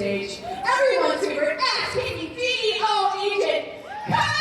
stage, everyone's favorite ass-kicking CEO agent, Chyler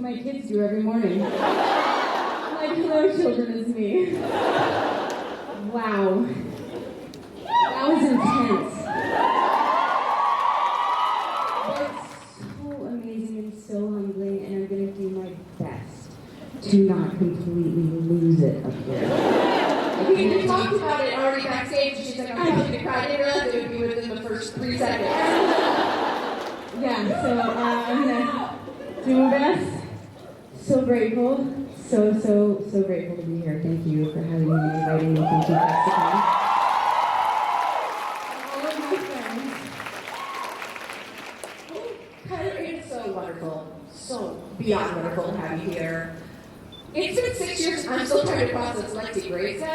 my kids do every morning. Like, hello, children, it's me. Wow. That was intense. But so amazing and so humbling, and I'm going to do my best to not completely lose it up here. We talked about it already backstage. She's like, I'm probably going to cry. I didn't realize it would be within the first 3 seconds. Yeah, so I'm going to do my best. So grateful, so grateful to be here. Thank you for having me and inviting me to ClexaCon. All of my friends. Chyler, it's so wonderful, so beyond wonderful to have you here. It's been 6 years. I'm still trying to process Lexi Grace. I'm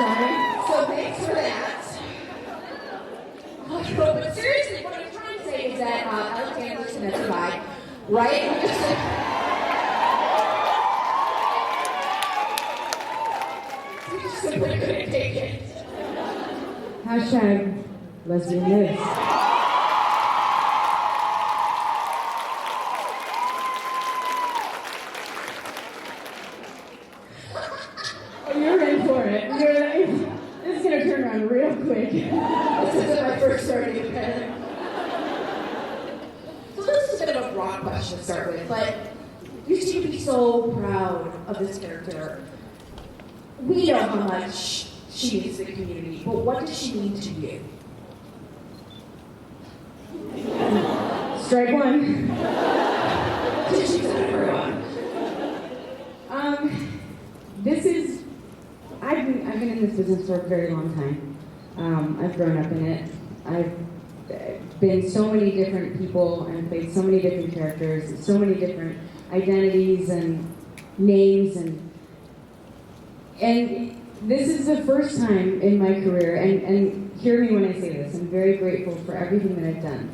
sorry. So thanks for that. But seriously, what I'm trying to say is that Alex Danvers can survive. Right? I'm just like, we just simply couldn't take it. Hashtag lesbian lives. Oh, you're in for it. This is gonna turn around real quick. This isn't my first starting event. This is a bit of a broad question to start with, but you seem to be so proud of this character. We know how much she means to the community, but what does she mean to you? Strike one. Did she tell everyone? I've been in this business for a very long time. I've grown up in it. I've been so many different people and played so many different characters, and so many different identities and names, and this is the first time in my career, and hear me when I say this, I'm very grateful for everything that I've done.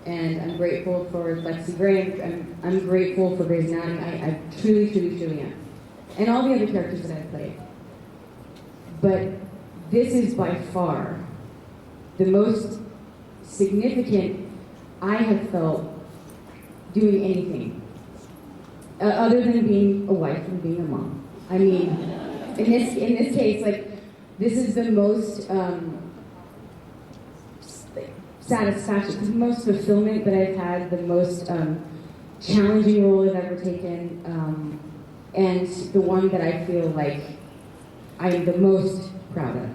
And I'm grateful for Lexi Gray, I'm grateful for Grey's Anatomy, I truly am. And all the other characters that I've played. But this is by far the most significant I have felt doing anything. Other than being a wife and being a mom. I mean, in this case, like, this is the most satisfaction, the most fulfillment that I've had, the most challenging role I've ever taken, and the one that I feel like I'm the most proud of.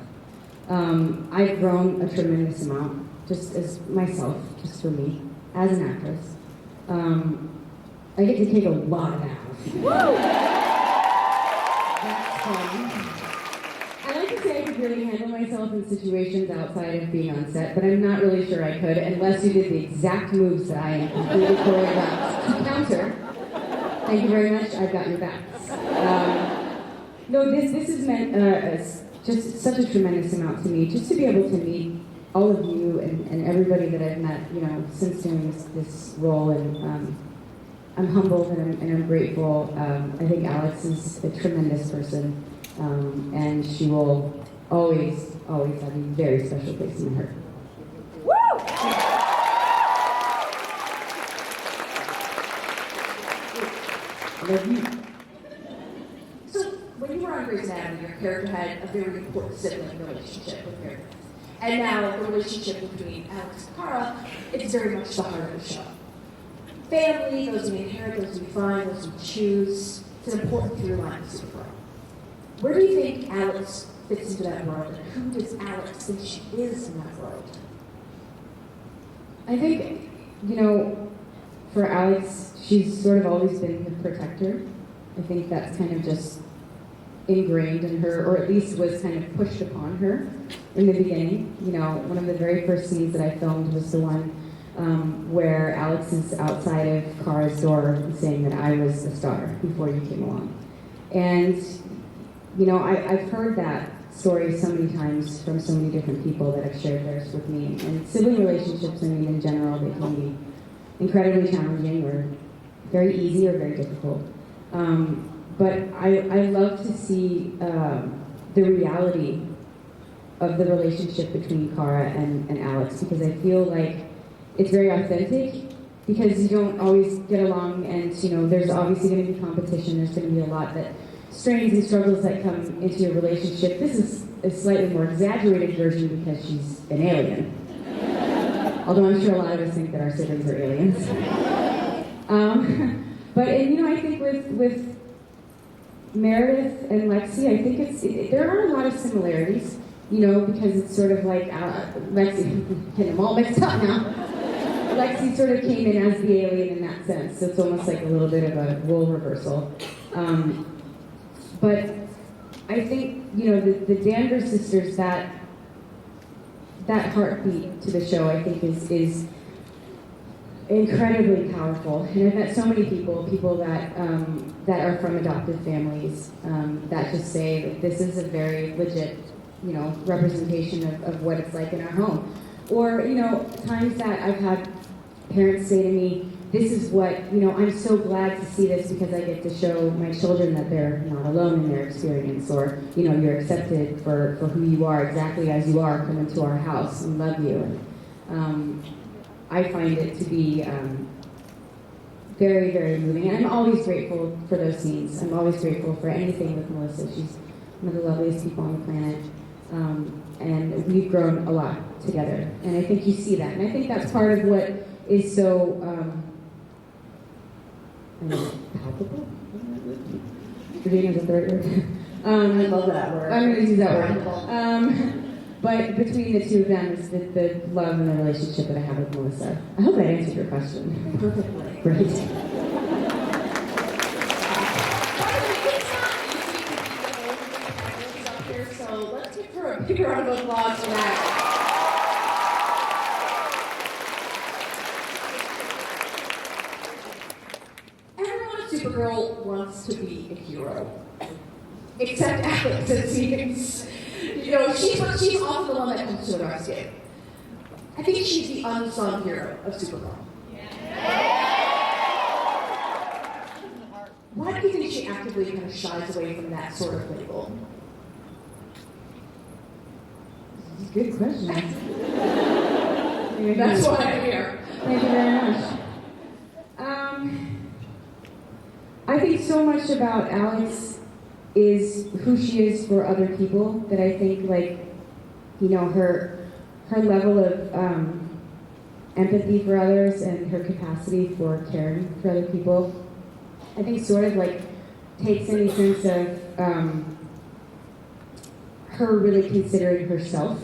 I've grown a tremendous amount, just as myself, just for me, as an actress. I get to take a lot of naps. That's fun. I like to say I could really handle myself in situations outside of being on set, but I'm not really sure I could unless you did the exact moves that I am completely choreographed to counter. Thank you very much. I've got your backs. No, this has meant just such a tremendous amount to me, just to be able to meet all of you and everybody that I've met, since doing this role, and I'm humbled and I'm grateful. I think Alex is a tremendous person, and she will always have a very special place in my heart. Woo! I love you. So, when you were on Grey's Anatomy, your character had a very important sibling relationship with her. And now, the relationship between Alex and Cara, it's very much the heart of the show. family, those we inherit, those we find, those we choose. It's an important through line of Supergirl. Where do you think Alex fits into that world, and who does Alex think she is in that world? I think, for Alex, she's sort of always been the protector. I think that's kind of just ingrained in her, or at least was kind of pushed upon her in the beginning. One of the very first scenes that I filmed was the one where Alex is outside of Kara's door saying that I was the star before you came along. And, I've heard that story so many times from so many different people that have shared theirs with me. And sibling relationships, in general, they can be incredibly challenging or very easy or very difficult. But I love to see the reality of the relationship between Kara and Alex, because I feel like it's very authentic, because you don't always get along, and there's obviously going to be competition. There's going to be a lot that strains and struggles that come into your relationship. This is a slightly more exaggerated version because she's an alien. Although I'm sure a lot of us think that our siblings are aliens. But I think with Meredith and Lexi, I think there are a lot of similarities, because it's sort of like Lexi, getting them all mixed up now. Lexi sort of came in as the alien in that sense, so it's almost like a little bit of a role reversal. But I think, the Danvers sisters, that heartbeat to the show, I think is incredibly powerful. And I've met so many people that are from adoptive families, that just say that this is a very legit, representation of what it's like in our home. Or, times that I've had parents say to me, this is what, I'm so glad to see this because I get to show my children that they're not alone in their experience, or, you're accepted for who you are, exactly as you are, come into our house and love you. And I find it to be very, very moving. And I'm always grateful for those scenes. I'm always grateful for anything with Melissa. She's one of the loveliest people on the planet. And we've grown a lot together. And I think you see that. And I think that's part of what is so palpable? Forgetting is a third word. I love that word. I'm going to use that word. But between the two of them is the love and the relationship that I have with Melissa. I hope I answered your question. Perfectly. Great. It's not easy to be up here, so let's give her a big round of applause for that. Everyone on Supergirl wants to be a hero. Except Alex, it seems. She's often the one that comes to the rescue. I think she's the unsung hero of Supergirl. Why do you think she actively kind of shies away from that sort of label? Good question. That's why I'm here. Thank you very much. I think so much about Alex is who she is for other people, that I think, her level of empathy for others and her capacity for caring for other people, I think sort of takes any sense of her really considering herself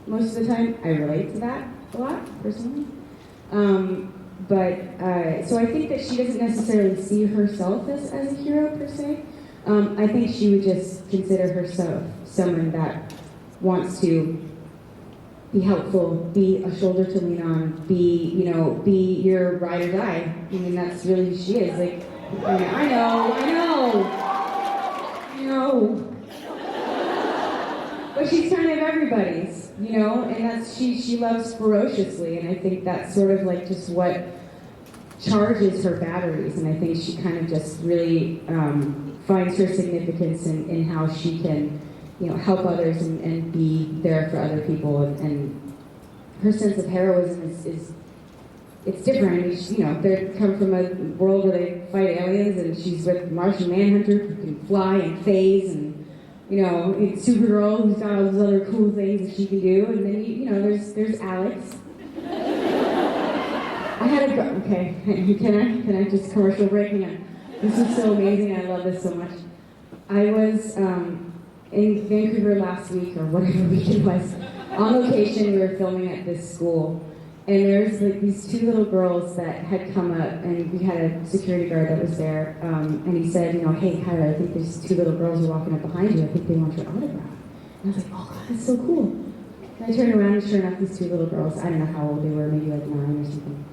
most of the time. I relate to that a lot, personally. So I think that she doesn't necessarily see herself as a hero, per se. I think she would just consider herself someone that wants to be helpful, be a shoulder to lean on, be your ride or die. I mean, that's really who she is. I know. But she's kind of everybody's, and that's, she loves ferociously, and I think that's sort of just what charges her batteries, and I think she kind of just really finds her significance in how she can, help others and be there for other people, and her sense of heroism is it's different. I mean, they come from a world where they fight aliens, and she's with Martian Manhunter who can fly and phase, and it's Supergirl who's got all those other cool things that she can do, and then there's Alex. I had a go. Okay, can I just commercial break? Hang on. This is so amazing. I love this so much. I was in Vancouver last week, or whatever week it was, on location. We were filming at this school, and there's like these two little girls that had come up, and we had a security guard that was there, and he said, you know, hey, Chyler, I think there's two little girls who are walking up behind you. I think they want your autograph. And I was like, oh, God, that's so cool. And I turned around, and sure enough, these two little girls, I don't know how old they were, maybe like 9 or something.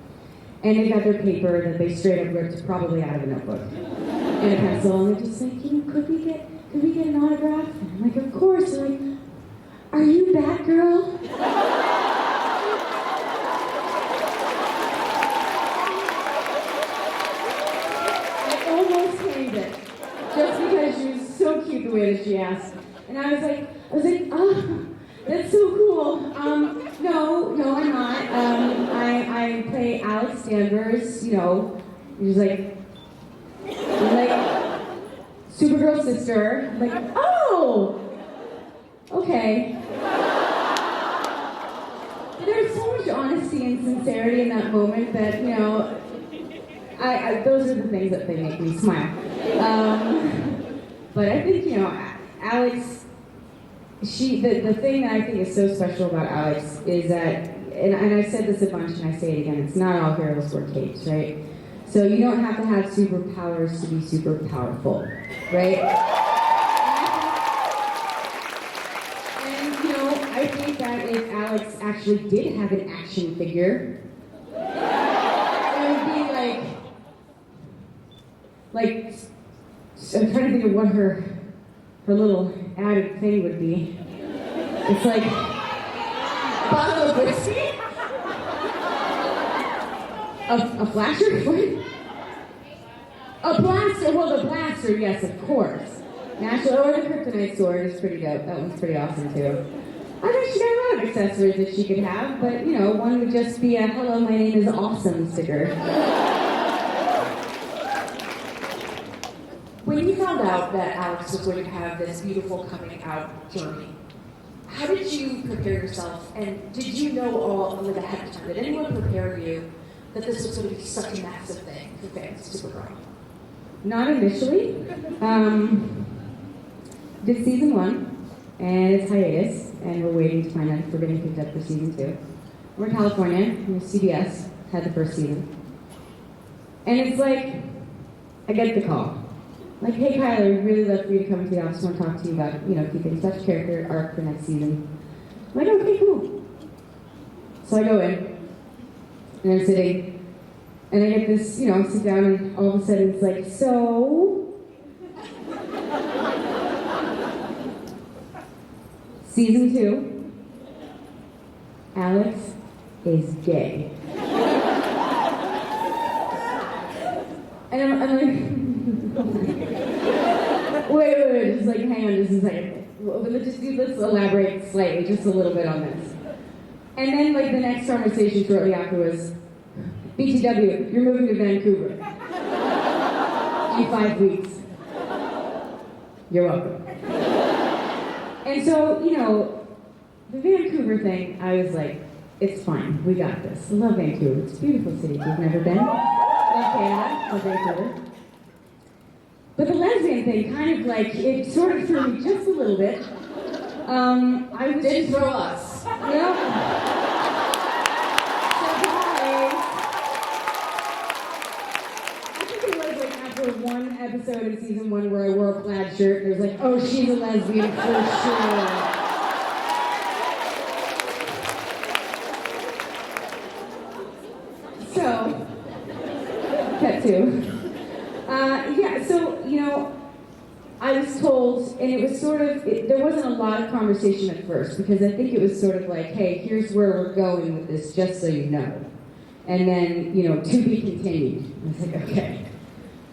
And they got their paper that they straight up ripped probably out of a notebook and a pencil, and they're just like, you know, could we get an autograph? And I'm like, of course. They're like, are you Batgirl? I almost hated it, just because she was so cute the way that she asked. And I was like, oh, that's so cool. No, I'm not. I play Alex Danvers, you know, he's like Supergirl's sister. I'm like, oh, okay. There was so much honesty and sincerity in that moment that, you know, I those are the things that they make me smile. But I think, you know, Alex, the thing that I think is so special about Alex is that, and I've said this a bunch and I say it again, it's not all heroes wear capes, right? So you don't have to have superpowers to be super powerful, right? And you know, I think that if Alex actually did have an action figure, it would be like, I'm trying to think of what her little added thing would be. It's like a bottle of whiskey? A flasher? What? A blaster? Well, the blaster, yes, of course. Natural, or the kryptonite sword is pretty dope. That one's pretty awesome, too. I think she got a lot of accessories that she could have, but, you know, one would just be a hello, my name is awesome sticker. When you found out that Alex was going to have this beautiful coming out journey, how did you prepare yourself? And did you know all of it ahead of time? Did anyone prepare you that this was going to be such a massive thing for fans of Supergirl? Not initially. Did season 1, and it's hiatus, and we're waiting to find out if we're getting picked up for season 2. We're in California, and CBS had the first season. And it's like, I get the call. Like, hey Chyler, we'd really love for you to come into the office. I want to talk to you about, you know, if you think such character arc for next season. I'm like, okay, cool. So I go in, and I'm sitting, and I get this, you know, sit down, and all of a sudden it's like, so? Season 2, Alex is gay. And I'm like, wait, just like, hang on just a second. Let's elaborate slightly, just a little bit on this. And then, like, the next conversation shortly after was, BTW, you're moving to Vancouver. In 5 weeks. You're welcome. And so, you know, the Vancouver thing, I was like, it's fine, we got this. I love Vancouver, it's a beautiful city. If you've never been, love Canada, love Vancouver. But the lesbian thing kind of like, it sort of threw me just a little bit. I was Didn't throw us. No. Surprise. I think it was like after one episode in season 1 where I wore a plaid shirt, and it was like, oh, she's a lesbian for sure. So, cut to. So, you know, I was told, and it was sort of, there wasn't a lot of conversation at first, because I think it was sort of like, hey, here's where we're going with this, just so you know. And then, you know, to be continued. I was like, okay.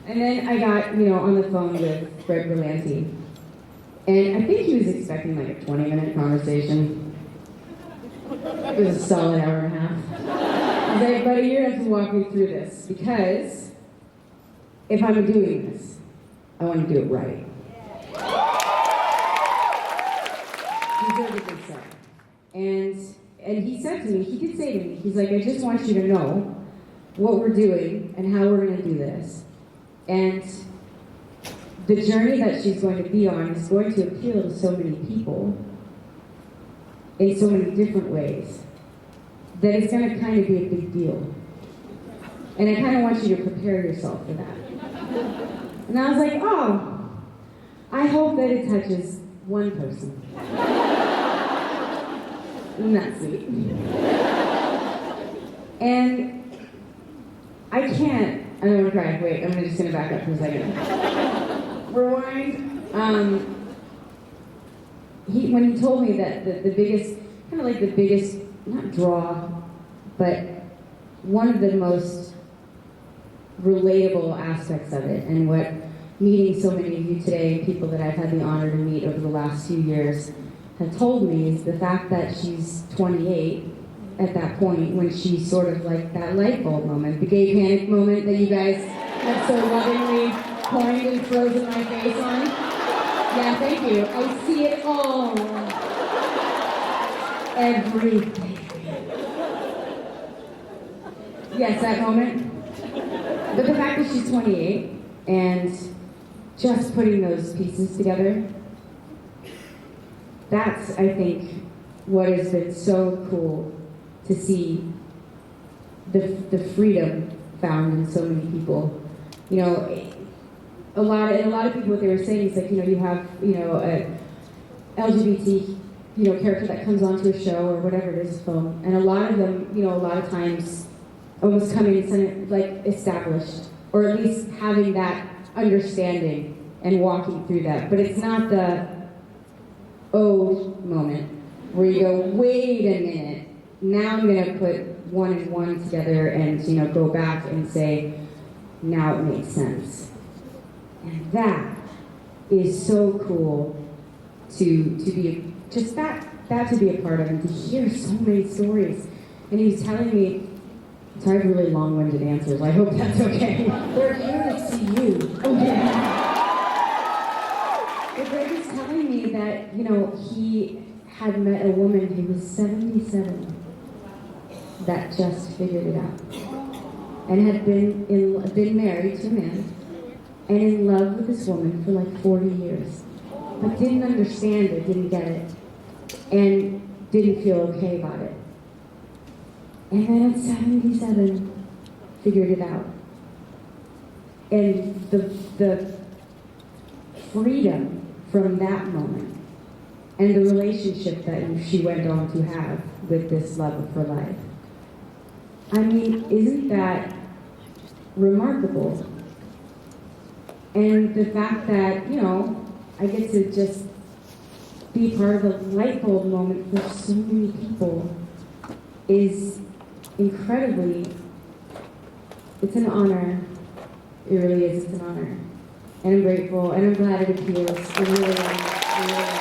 And then I got, you know, on the phone with Fred Berlanti, and I think he was expecting like a 20-minute conversation. It was a solid hour and a half. I was like, buddy, you're going to have to walk me through this, because if I'm doing this, I want to do it right. Deservedly so. And he said to me, he did say to me, he's like, I just want you to know what we're doing and how we're going to do this. And the journey that she's going to be on is going to appeal to so many people in so many different ways that it's going to kind of be a big deal. And I kind of want you to prepare yourself for that. And I was like, oh, I hope that it touches one person. Isn't that sweet? And I don't want to cry. Wait, I'm just going to back up for a second. Rewind. When he told me that the biggest, not draw, but one of the most relatable aspects of it, and what meeting so many of you today, people that I've had the honor to meet over the last 2 years, have told me is the fact that she's 28 at that point when she's sort of like that light bulb moment, the gay panic moment that you guys have so lovingly coined and frozen my face on. Yeah, thank you. I see it all. Everything. Yes, that moment. But the fact that she's 28 and just putting those pieces together, that's, I think, what has been so cool to see the freedom found in so many people. You know, a lot of people, what they were saying is like, you know, you have, you know, a LGBT, you know, character that comes onto a show or whatever it is, a film, and a lot of them, you know, a lot of times almost coming like established, or at least having that understanding and walking through that. But it's not the oh moment where you go, wait a minute, now I'm going to put one and one together and, you know, go back and say, now it makes sense. And that is so cool to be, just that to be a part of and to hear so many stories. And he was telling me, sorry for really long-winded answers, I hope that's okay. We're here to see you. Oh yeah. But Greg was telling me that, you know, he had met a woman who was 77 that just figured it out. And had been married to a man and in love with this woman for like 40 years. But didn't understand it, didn't get it, and didn't feel okay about it. And then at 77, figured it out. And the freedom from that moment and the relationship that she went on to have with this love of her life. I mean, isn't that remarkable? And the fact that, you know, I get to just be part of a light bulb moment for so many people is incredibly, it's an honor. It really is, it's an honor. And I'm grateful, and I'm glad it appeals. I really am. I really am.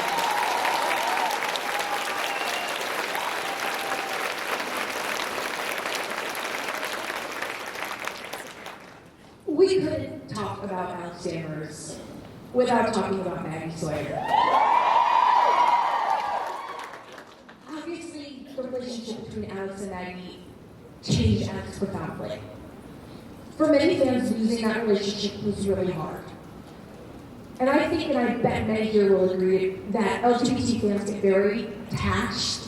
We couldn't talk about Alex Danvers without talking about Maggie Sawyer. Obviously, the relationship between Alex and Maggie changed Alex profoundly. For many fans, losing that relationship was really hard. And I think, and I bet many here will agree, that LGBT fans get very attached.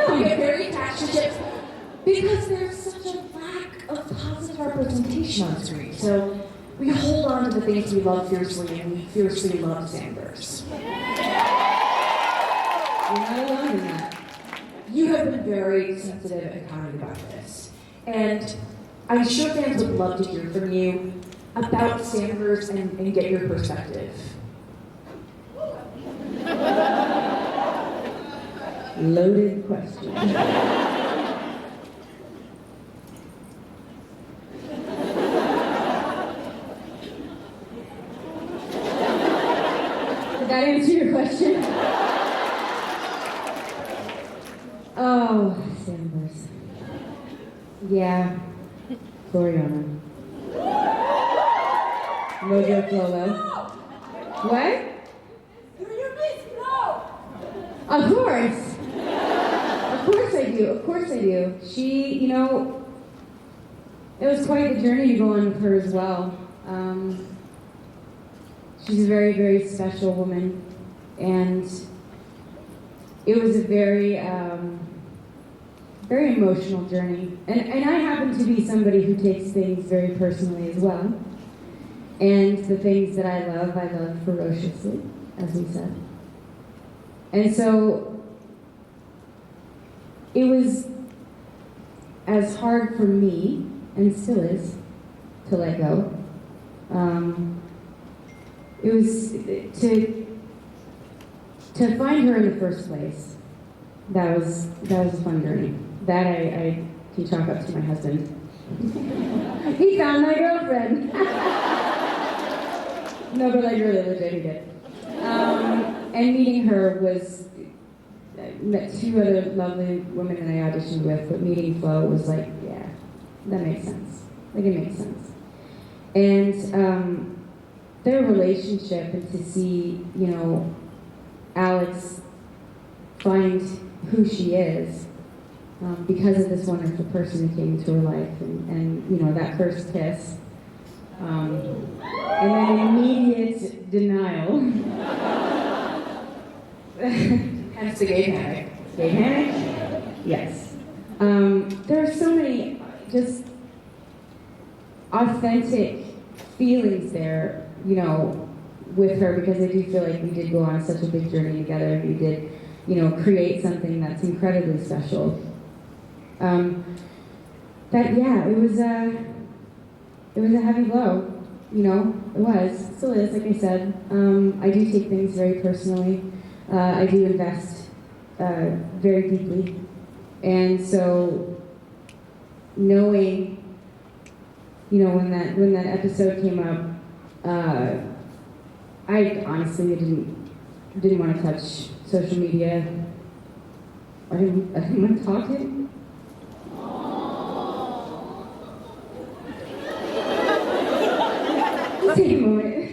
We get very attached to ships because there's such a lack of positive representation on screen. So we hold on to the things we love fiercely, and we fiercely love Danvers. You're not alone in that. You have been very sensitive and kind about this. And I'm sure fans would love to hear from you about Danvers and get your perspective. Loaded question. Did that answer your question? Oh, Danvers. Yeah, Floriana. Mojo Flolo. What? You're your bitch, no! Of course. Of course I I do. Of course I do. She, you know, it was quite the journey to go on with her as well. She's a very, very special woman, and it was a very, very emotional journey. And I happen to be somebody who takes things very personally as well. And the things that I love ferociously, as we said. And so it was as hard for me, and still is, to let go. It was to find her in the first place. That was a fun journey. That I can chalk up to my husband. He found my girlfriend. No, but like really legit, he did. And meeting her was, I met two other lovely women that I auditioned with, but meeting Flo was like, yeah, that makes sense. Like, it makes sense. And their relationship, and to see, you know, Alex find who she is because of this wonderful person who came into her life, and you know, that first kiss. And then immediate denial. Hence the gay panic. Gay panic? Yes. There are so many just authentic feelings there, you know, with her, because I do feel like we did go on such a big journey together, and we did, you know, create something that's incredibly special. That, yeah, it was a heavy blow, you know, it was, still is, like I said. I do take things very personally. I do invest very deeply. And so knowing, you know, when that episode came up, I honestly didn't want to touch social media. I didn't want to talk to him. Take a moment.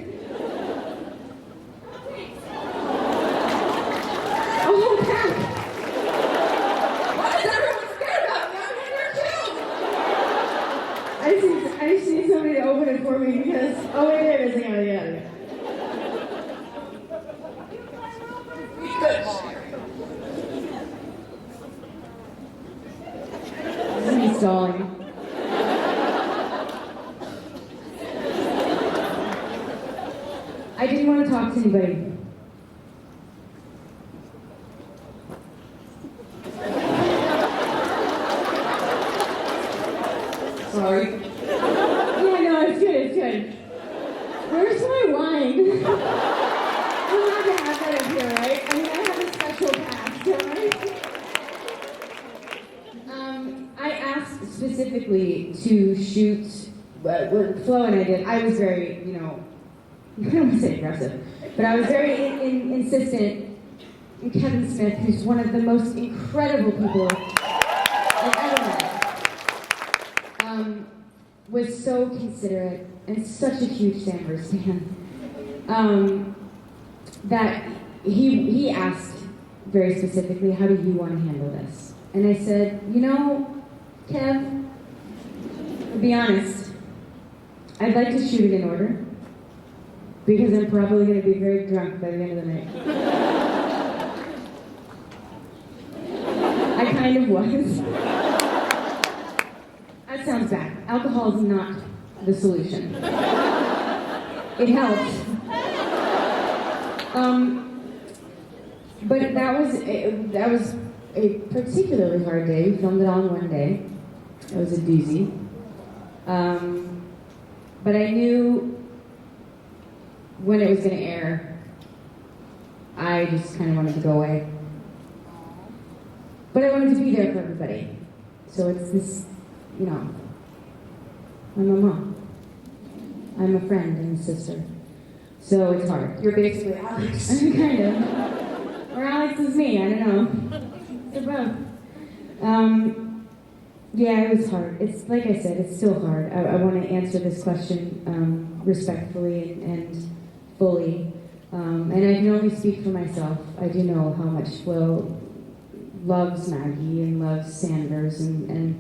Oh, crap! What is everyone scared of? I'm here too! I just need somebody to open it for me, because, oh wait, there it is, I got it. This is me stalling. I didn't want to talk to anybody. Sorry. Yeah, no, it's good. Where's my wine? I'm allowed to have that up here, right? I mean, I have a special pass, don't I? I asked specifically to shoot what Flo and I did. I was very, you know, I don't want to say aggressive, but I was very insistent. And Kevin Smith, who's one of the most incredible people I've ever met, was so considerate and such a huge Danvers fan, that he asked very specifically, how do you want to handle this? And I said, you know, Kev, to be honest, I'd like to shoot it in order, because I'm probably going to be very drunk by the end of the night. I kind of was. That sounds bad. Alcohol is not the solution. It helps. But that was a particularly hard day. We filmed it all in one day. It was a doozy. But I knew when it was going to air, I just kind of wanted to go away. But I wanted to be there for everybody. So it's this, you know, I'm a mom. I'm a friend and a sister. So it's hard. You're basically Alex. Kind of. Or Alex is me, I don't know. They're both. Yeah, it was hard. It's, like I said, it's still hard. I want to answer this question respectfully and fully. And I can only speak for myself. I do know how much Flo loves Maggie and loves Sanders, and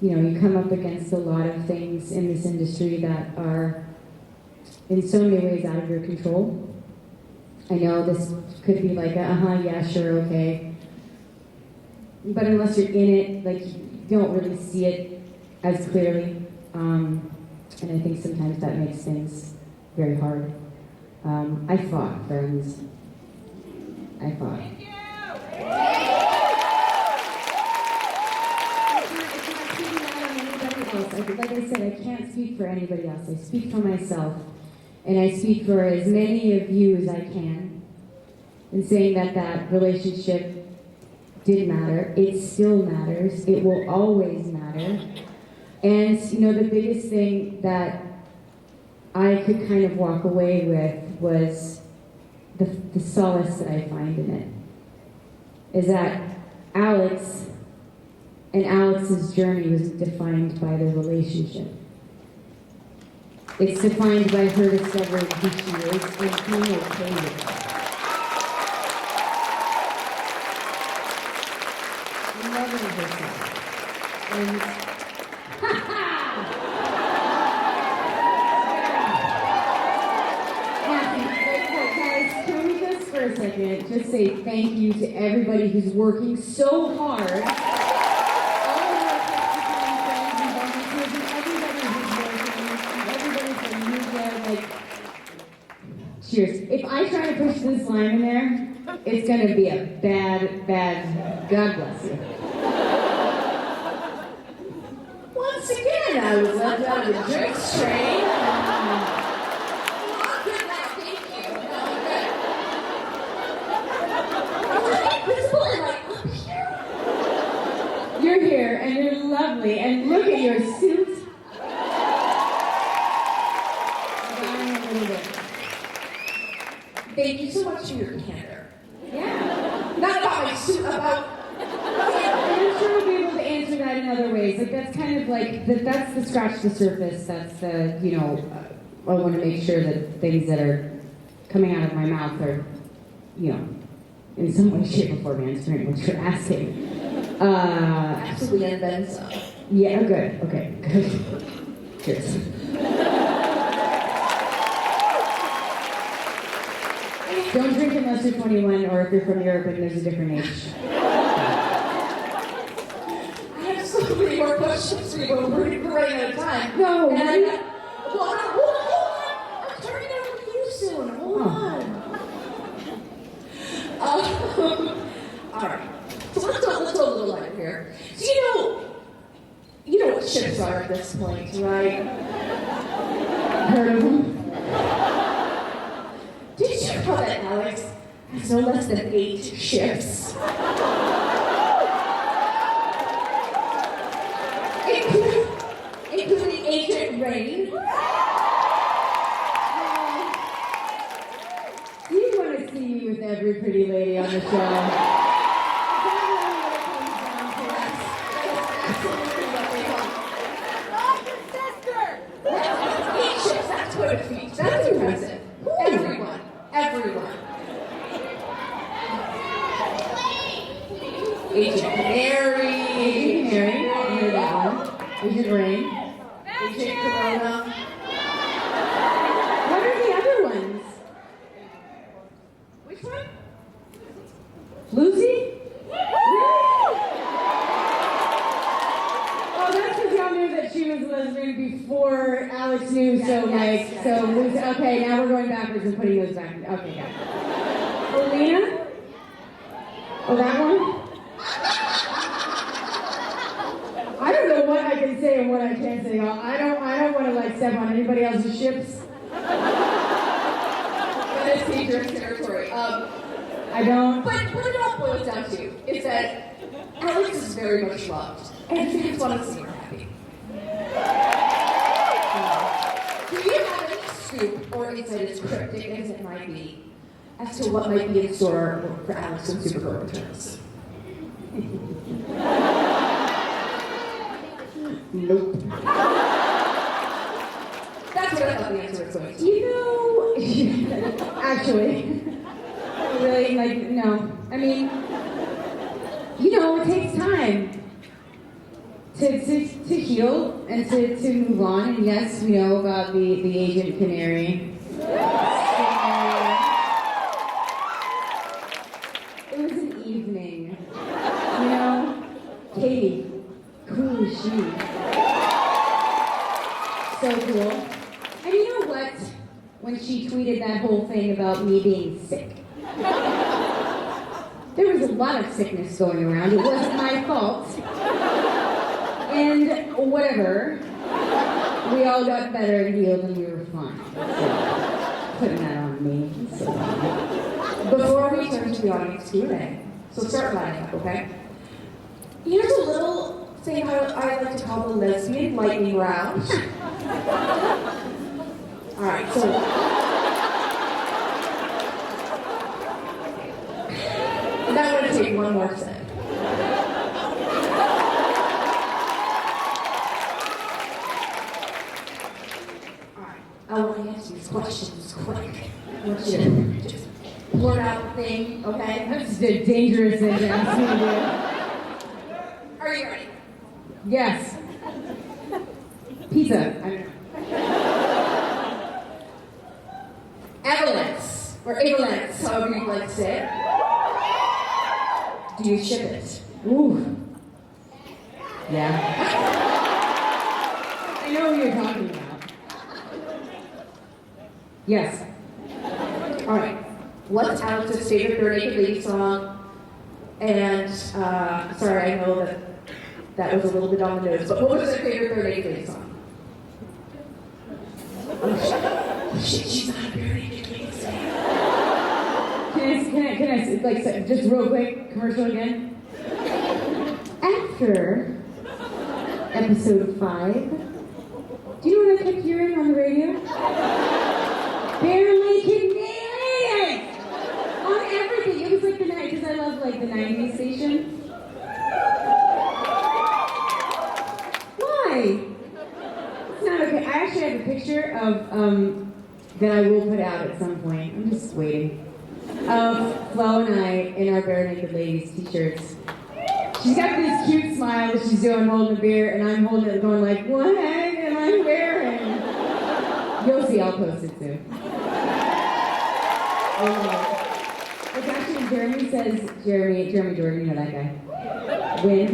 you know, you come up against a lot of things in this industry that are in so many ways out of your control. I know this could be like yeah, sure, okay. But unless you're in it, like, you don't really see it as clearly. And I think sometimes that makes things very hard. I fought, friends. I fought. Thank you. Like I said, I can't speak for anybody else. I speak for myself. And I speak for as many of you as I can. In saying that that relationship did matter. It still matters. It will always matter. And, you know, the biggest thing that I could kind of walk away with was the solace that I find in it. Is that Alex and Alex's journey was defined by their relationship. It's defined by her discovering who she is and being okay with it. Loving herself. And guys, can we just for a second just say thank you to everybody who's working so hard. Cheers. If I try to push this line in there, it's going to be a bad, God bless you. Once again, I was left out of the drinks train. Good night, thank you. You're here, and you're lovely, and look at your suit. Thank you so much for your candor. Yeah. Not about my suit, about... I'm sure we'll be able to answer that in other ways. Like, that's kind of like, that's the scratch the surface. That's the, you know, I want to make sure that things that are coming out of my mouth are, you know, in some way, shape, or form answering what you're asking. Absolutely, and then some. Yeah, good. Okay, good. Cheers. Don't drink unless you're 21 or if you're from Europe and there's a different age. I have so many more questions for you, but we're running out of time. No, and really? Hold on. I'm turning it over to you soon. Hold on. All right. So let's go a little lighter here. So you know what ships are at this point, right? Heard of them? Did you know that Alex has no less than 8 ships? Including Agent Rain. You want to see me with every pretty lady on the show. That's impressive. Everyone. Agent Canary. I heard that one. Agent Rain. Agent Corona. What are the other ones? Which one? Lucy? Oh, that's because y'all knew that she was a lesbian before Alex knew, so yes. so Lucy, okay, now we're going backwards and putting those back. Okay, got it. Olena? Oh, that one? I don't know what I can say and what I can't say. I don't want to like step on anybody else's ships. That is dangerous territory. I don't. But what it all boils down to is that Alex is very much loved, and fans want to see her happy. Do you have any scoop or insight, as cryptic as it might be, as to what might be in store for Alex when Supergirl returns? Nope. That's what I thought the answer was going to be. You know, actually, really, like, no. I mean, you know, it takes time to heal and to move on. And yes, we know about the Agent Canary. It was an evening. You know, Katie, cool as she. So cool. And you know what? When she tweeted that whole thing about me being sick. There was a lot of sickness going around. It wasn't my fault. And whatever. We all got better and healed and we were fine. So, putting that on me. So, Before we turn to the audience Q&A, so start lining up, okay? Here's a little thing I like to call the lesbian lightning round. All right, so that would take one more sip. All right, I want to answer these questions quick. I want you to just blurt out the thing, okay? that's a dangerous thing to ask me to do. Are you ready? Yes. Pizza. I don't know. Evelance, or Evelance, however you like to say it. Do you ship it? Ooh. Yeah. I know what you're talking about. Yes. All right. What's Alex's favorite Bare Naked Lady song? And, sorry, I know that was a little bit on the nose, but what was her favorite Bare Naked Lady song? Oh shit, she's not a Bare Naked Lady fan. Can I, like, just real quick, commercial again? After episode 5, do you know what I kept hearing on the radio? Bare Naked Ladies! On everything. It was like the night, because I love like the 90s station. Why? It's not okay. I actually have a picture of, that I will put out at some point. I'm just waiting. Of Flo and I in our Bare Naked Ladies t-shirts. She's got this cute smile that she's doing holding a beer, and I'm holding it going like, what am I wearing? You'll see, I'll post it soon. It's actually, Jeremy says, Jeremy Jordan, you know that guy. Win.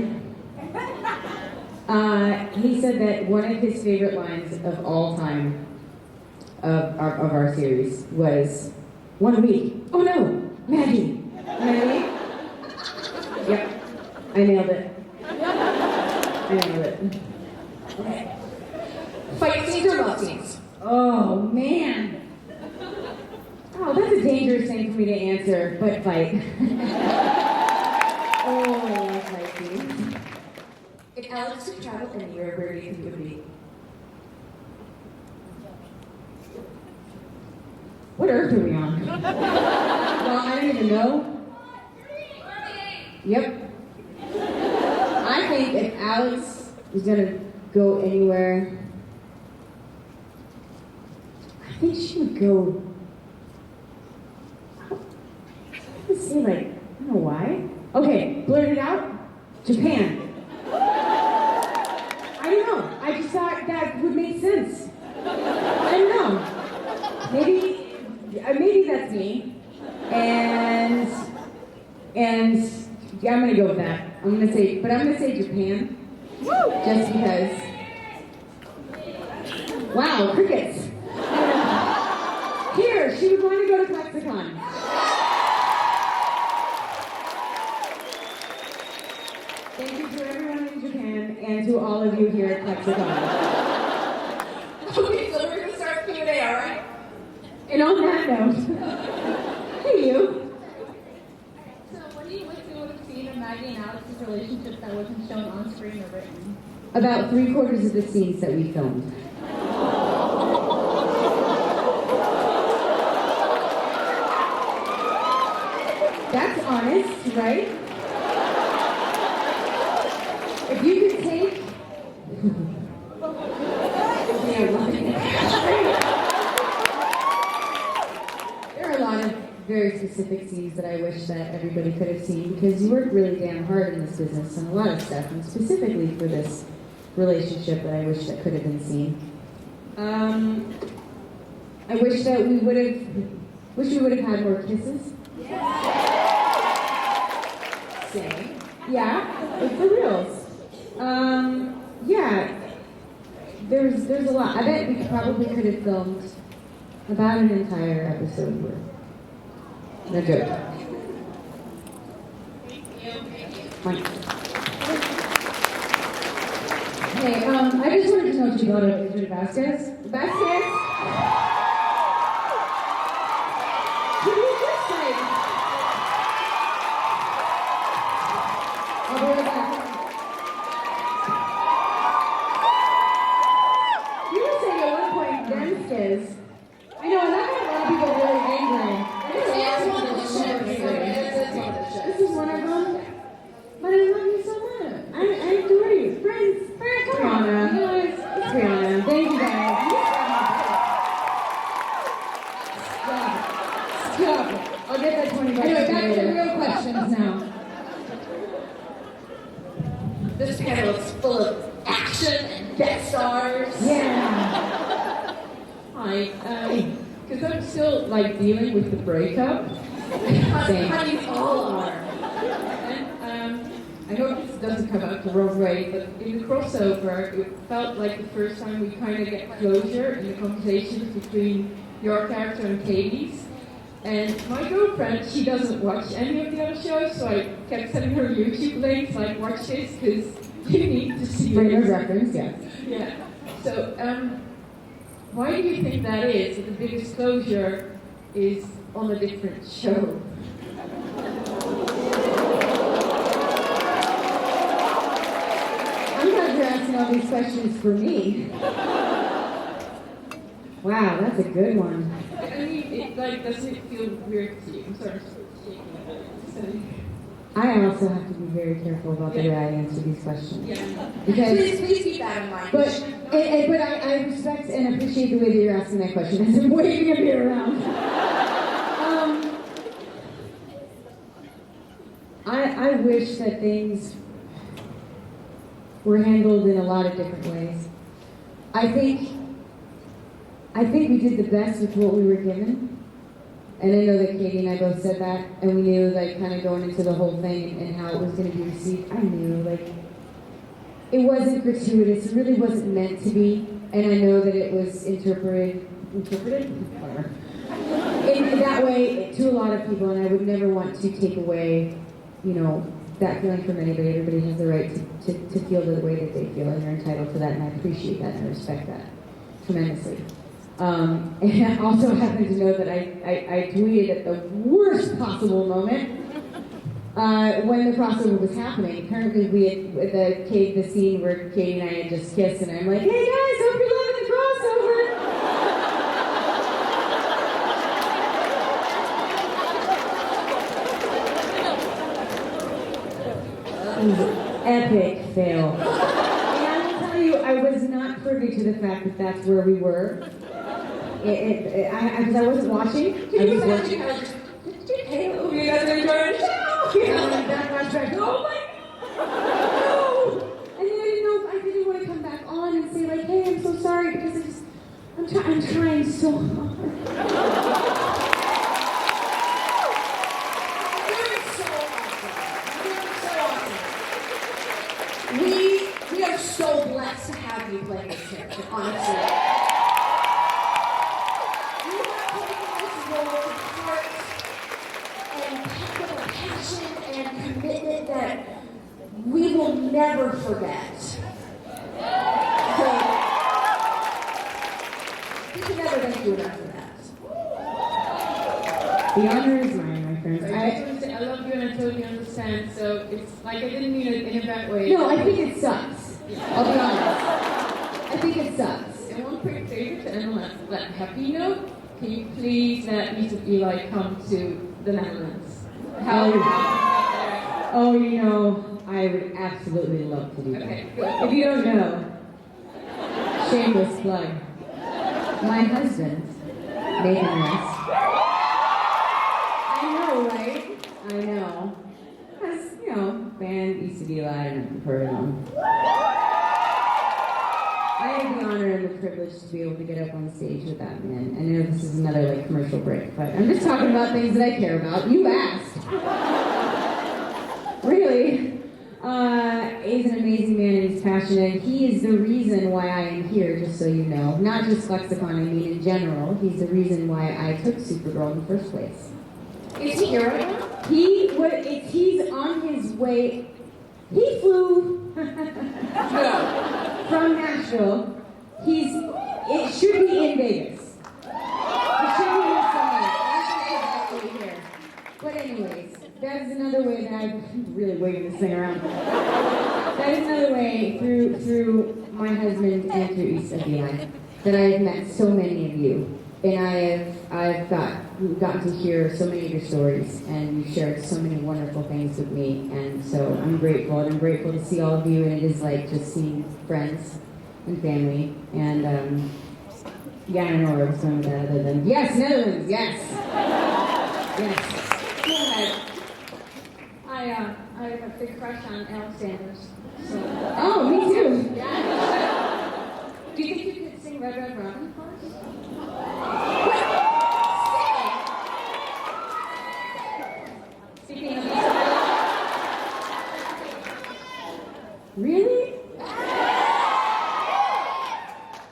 He said that one of his favorite lines of all time of our series was, 1 week. Oh no, Maggie. Maggie? Yep, I nailed it. Okay. Fight scenes or love scenes? Oh man. Oh, that's a dangerous thing for me to answer, but fight. Oh, I love fight scenes. If Alex could travel anywhere, where do you think it would be? What earth are we on? Well, I don't even know. Yep. I think if Alex was gonna go anywhere, I think she would go. I would say like, I don't know why. Okay, blurt it out. Japan. I don't know. I just thought that would make sense. I don't know. Maybe that's me. And yeah, I'm gonna go with that. I'm gonna say Japan. Just because. Wow, crickets. Here, she would want to go to ClexaCon. Thank you to everyone in Japan and to all of you here at ClexaCon. Okay, so we're gonna start Q&A, all right? And on that note, hey you. So what do you wish we would have seen of Maggie and Alex's relationship that wasn't shown on screen or written? About 3/4 of the scenes that we filmed. That's honest, right? If you could take... There are a lot of very specific specific scenes that I wish that everybody could have seen, because you work really damn hard in this business and a lot of stuff, and specifically for this relationship that I wish that could have been seen. I wish that we would have had more kisses. Same. Yeah, it's for reals. Yeah, there's a lot. I bet we probably could have filmed about an entire episode worth. No joke. Thank you. Hey, I just wanted to know what you thought of Richard Vasquez. Vasquez? Can you just like... I'll be right back. You were saying at one point, Vasquez. I know, and that got a lot of people really angry. It's one of the ships. It's one of the ships. This is one of them. But I love you so much. I adore you. Friends, come on now. Guys, it's Brianna. Thank you guys. Stop it. I'll get that 20 bucks. Anyway, back to the real questions now. This panel is full of action and guest stars. Yeah. Hi, because I'm still like dealing with the breakup. Same. How you all are. And I hope this doesn't come out the wrong way, but in the crossover, it felt like the first time we kind of get closure in the conversations between your character and Katie's. And my girlfriend, she doesn't watch any of the other shows, so I kept sending her YouTube links, like, watch this, because you need to see Frame of it. reference, yeah. Yeah. So, why do you think that is? That the biggest closure is on a different show? I'm glad you're asking all these questions for me. Wow, that's a good one. I mean, it like doesn't it feel weird to you? I'm sorry, I'm shaking my head. I also have to be very careful about the way I answer these questions. Yeah. Because, Please keep that in mind. but I respect and appreciate the way that you're asking that question as I'm waving a beer around. I wish that things were handled in a lot of different ways. I think we did the best with what we were given. And I know that Katie and I both said that, and we knew, like, kind of going into the whole thing and how it was going to be received. I knew, like, it wasn't gratuitous. It really wasn't meant to be. And I know that it was interpreted? Whatever. In that way to a lot of people, and I would never want to take away, you know, that feeling from anybody. Everybody has the right to feel the way that they feel, and they're entitled to that, and I appreciate that and I respect that tremendously. And I also happen to know that I tweeted at the worst possible moment when the crossover was happening. Apparently we had the scene where Katie and I had just kissed, and I'm like, hey guys, hope you're loving the crossover! Epic fail. And I will tell you, I was not privy to the fact that that's where we were. Because I wasn't watching. I was watching. Hey, hope you guys are enjoying the show. And then back on track. Oh my God! No! And then I didn't know if I didn't want to come back on and say like, hey, I'm so sorry because I'm trying so hard. We are so blessed to have you play this character, honestly. You are playing this role with heart and with a passion and commitment that we will never forget. So, we can never thank you enough for that. The honor is mine, my friends. I love you and I totally understand. So it's like I didn't mean it in a bad way. No, I think it sucks. I'll be honest. I think it sucks. And one quick favor to end on that happy note. Can you please let Lisa Eli come to the Netherlands? Oh, you know, I would absolutely love to do that. Okay, good. If you don't know, shameless plug. My husband, Nathan West. I know, I know. Because, band used to be loud enough to heard them. I have the honor and the privilege to be able to get up on stage with that man. I know this is another commercial break, but I'm just talking about things that I care about. You asked. Really. He's an amazing man and he's passionate. He is the reason why I am here, just so you know. Not just ClexaCon, I mean in general. He's the reason why I took Supergirl in the first place. Is he here right now? He's on his way. He flew from Nashville. It should be in Vegas. It should be in somewhere. Actually here. But anyways, that is another way that I'm really waving this thing around. That is another way through my husband and through East of Eli that I have met so many of you. And I've gotten to hear so many of your stories, and you've shared so many wonderful things with me, and so I'm grateful, and I'm grateful to see all of you, and it is like just seeing friends and family, and I don't know where I was going with that other than, yes, Netherlands, yes! Yes. Go ahead. I have a big crush on Alex Danvers. So. Oh, me too! Yeah. Do you think you could sing Red Red Robin for us? Speaking of Really?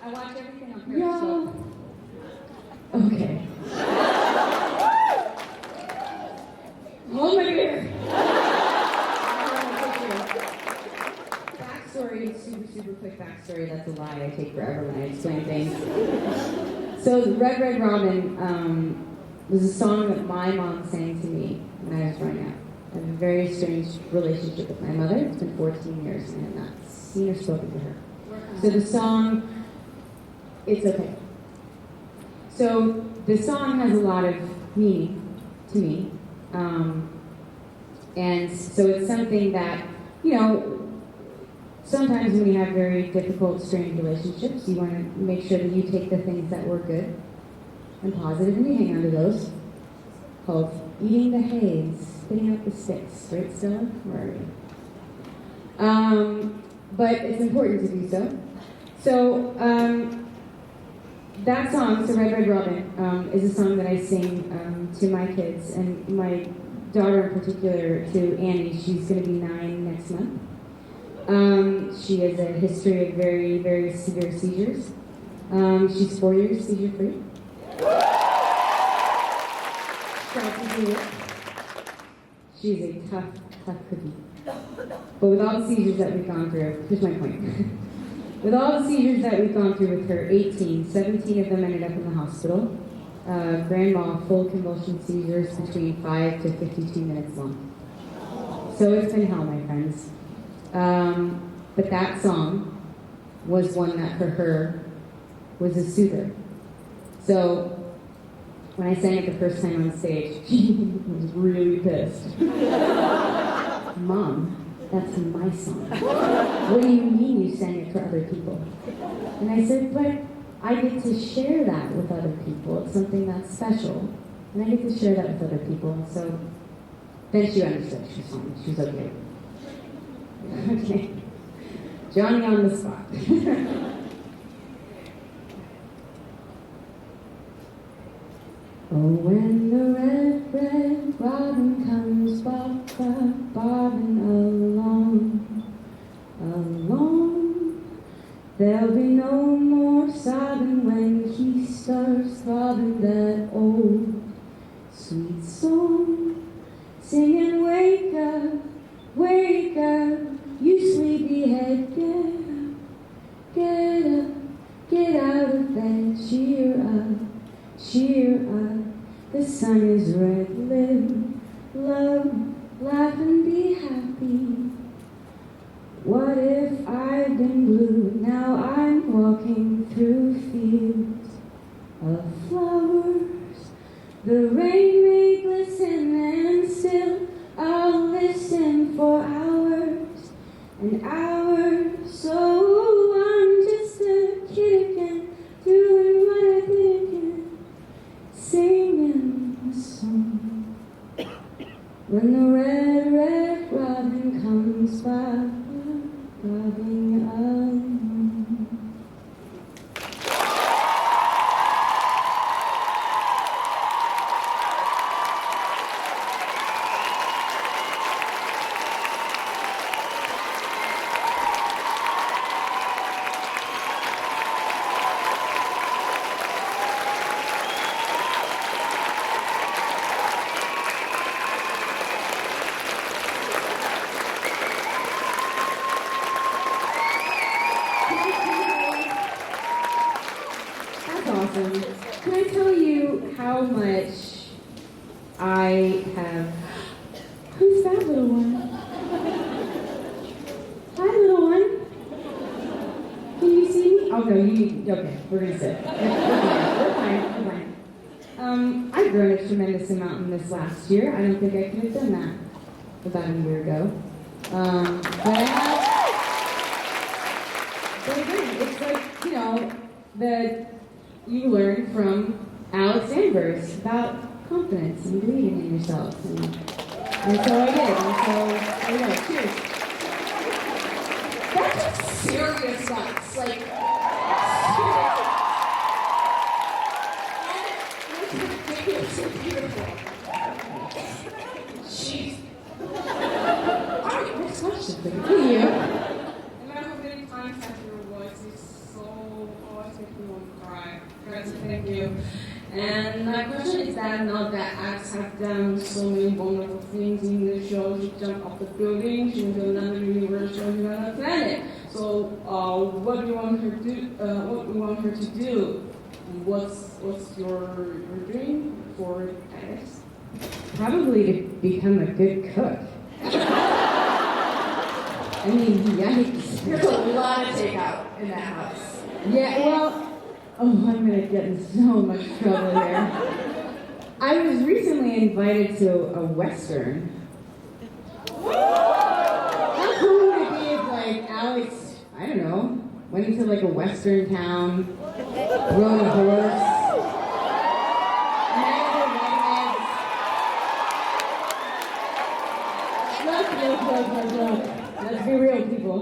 I watch everything on Periscope. Okay. Hold my beer. Backstory, super quick backstory. That's a lie. I take forever when I explain things. So, Red Red Robin was a song that my mom sang to me when I was growing up. I have a very strange relationship with my mother. It's been 14 years and I have not seen or spoken to her. So the song, it's okay. So the song has a lot of meaning to me. And so it's something that, sometimes when you have very difficult, strained relationships, you want to make sure that you take the things that were good and positive and you hang on to those. Called eating the hay, spitting out the sticks. Right, Stella? Where are you? But it's important to do so. So, that song, so Red Red Robin, is a song that I sing to my kids, and my daughter in particular, to Annie. She's going to be 9 next month. She has a history of very, very severe seizures. She's 4 years seizure-free. She's a tough cookie. But with all the seizures that we've gone through, here's my point. With all the seizures that we've gone through with her, 17 of them ended up in the hospital. Grandma, full convulsion seizures between 5 to 52 minutes long. So it's been hell, my friends. But that song was one that for her was a soother. So when I sang it the first time on stage, she was really pissed. Mom, that's my song. What do you mean you sang it for other people? And I said, but I get to share that with other people. It's something that's special. And I get to share that with other people. So then she understood. She was fine. She was okay. Okay. Johnny on the spot. Oh, when the red, red robin comes bobbing along, there'll be no more sobbing when he starts throbbing that old sweet song, singing, wake up, you sleepyhead, get up, get out of bed, cheer up, the sun is red, live, love, laugh and be happy. What if I've been blue? Now I'm walking through fields of flowers. The rain may glisten and still I'll listen for hours and hours. So I'm just a kid again, doing what I did again, singing a song. When awesome. Can I tell you how much I have... Who's that little one? Hi, little one. Can you see me? Oh, no, okay, we're gonna sit. We're fine. I've grown a tremendous amount in this last year. I don't think I could have done that about a year ago. But I have. But again, it's like, that you learn from Alex Danvers about confidence and believing in yourself. And so I did. And so, anyway, cheers. That's just serious nuts. Like, it's so beautiful. Jeez. Alright, next question. Thank you. No matter how many times after your voice is so always makes me want to cry. Guys, thank you. And my question is that now that Alex have done so many wonderful things in the show, she jumped off the building, she went to another universe, she went to another planet. So what do you want her to do? What do you want her to do? What's your dream for Alex? Probably to become a good cook. I mean, yikes. There's a lot of takeout in that house. Yeah, well, I'm gonna get in so much trouble here. I was recently invited to a Western. How cool would it be if, like, Alex, I don't know, went into, like, a Western town, rode a horse, met the redheads. Look. Let's be real, people.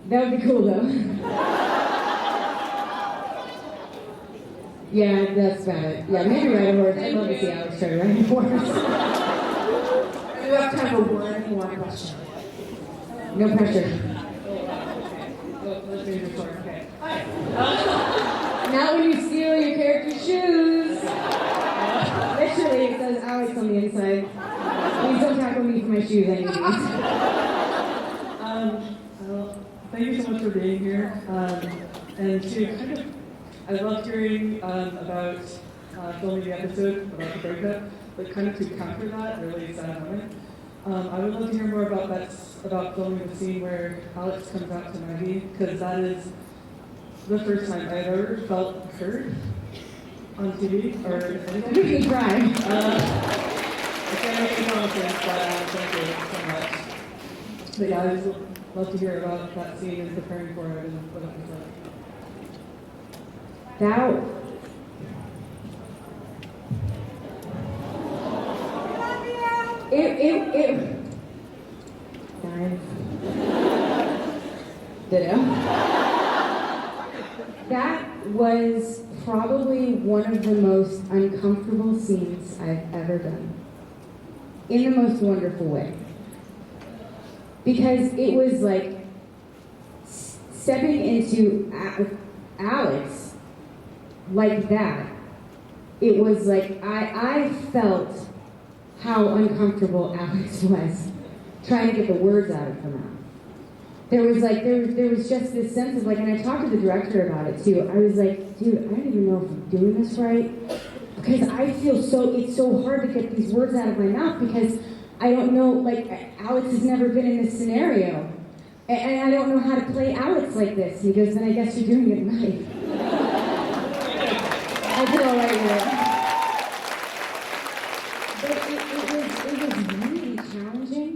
That would be cool, though. Yeah, that's about it. Yeah, maybe ride a horse. I'd love to see Alex try to ride a horse. We have time for one more question. No pressure. Let's do the short. Okay. Not when you steal your character's shoes. Literally, it says Alex on the inside. Please don't tackle me for my shoes, I need these. Well, thank you so much for being here. And to kind of, I loved hearing about filming the episode about the breakup, but kind of to counter that really sad moment. I would love to hear more about about filming the scene where Alex comes out to Maggie, because that is the first time I've ever felt heard on TV or anything. You can try. I can't make any promises, but thank you so much. But yeah, I would love to hear about that scene and preparing for it and what it was like. That. Guys. Ditto. That was probably one of the most uncomfortable scenes I've ever done. In the most wonderful way. Because it was like stepping into Alex like that. It was like I felt how uncomfortable Alex was trying to get the words out of her mouth. There was just this sense of like, and I talked to the director about it too. I was like, dude, I don't even know if I'm doing this right, because I feel it's so hard to get these words out of my mouth because I don't know, like, Alex has never been in this scenario, and I don't know how to play Alex like this. And he goes, then I guess you're doing it right. I did all right with it. But it was really challenging.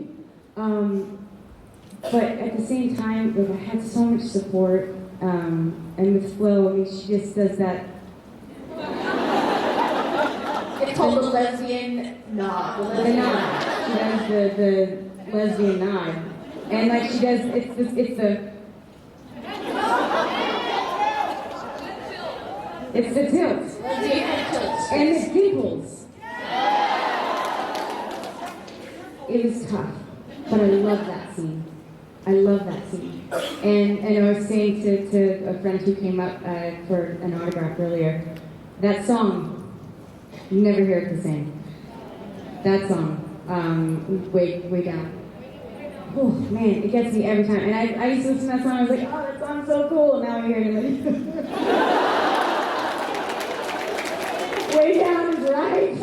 But at the same time, like, I had so much support, and with Flo, I mean, she just does that. It's called the lesbian nod. The nod. She does the lesbian nod, and like she does, it's the tilt, and the dimples. It was tough, but I love that scene. And I was saying to a friend who came up for an autograph earlier, that song, you never hear it the same. That song, way down. Oh man, it gets me every time. And I used to listen to that song, I was like, oh, that song's so cool, and now I'm hearing it. way down is right.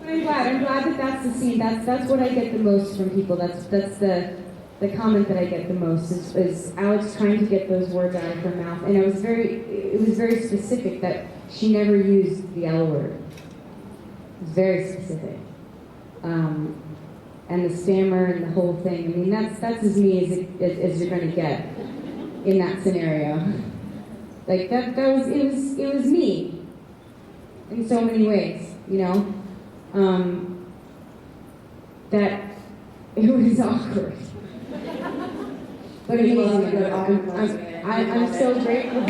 I'm glad that that's the scene. That's what I get the most from people. That's the comment that I get the most is Alex trying to get those words out of her mouth. And it was very specific that she never used the L word. It was very specific. And the stammer and the whole thing. I mean, that's as me as you're going to get in that scenario. Like it was me in so many ways, you know. That it was awkward. But I'm so grateful.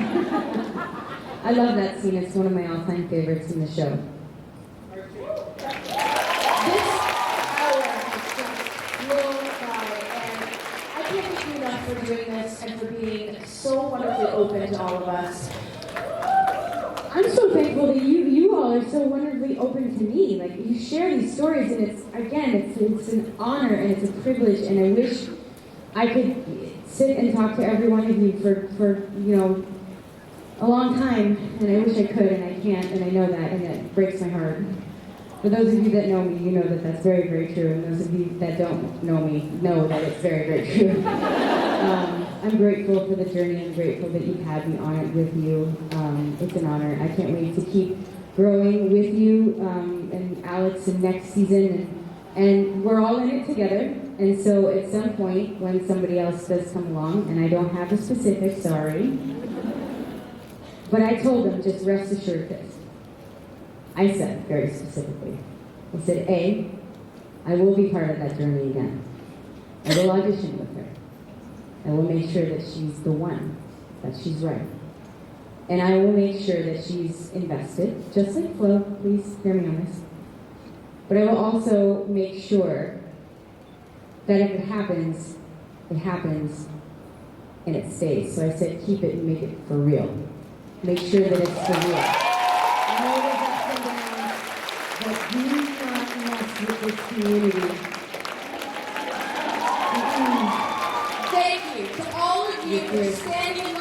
I love that scene. It's one of my all-time favorites in the show. This hour has just flown by, and I can't thank you enough for doing this and for being so wonderfully open to all of us. I'm so thankful that you all are so wonderfully open to me. Like, you share these stories, and it's an honor and it's a privilege, and I wish I could sit and talk to every one of you for you know, a long time, and I wish I could, and I can't, and I know that, and that breaks my heart. For those of you that know me, you know that that's very, very true, and those of you that don't know me know that it's very, very true. I'm grateful for the journey. I'm grateful that you've had me on it with you. It's an honor. I can't wait to keep growing with you and Alex in next season, and we're all in it together. And so at some point, when somebody else does come along, and I don't have a specific, sorry, but I told them, just rest assured this. I said very specifically, I said, A, I will be part of that journey again. I will audition with her. I will make sure that she's the one, that she's right. And I will make sure that she's invested, just like Flo, please hear me on this. But I will also make sure that if it happens, and it stays. So I said, keep it and make it for real. Make sure that it's for real. I know that that's something else, but do not mess with this community. Thank you to all of you for standing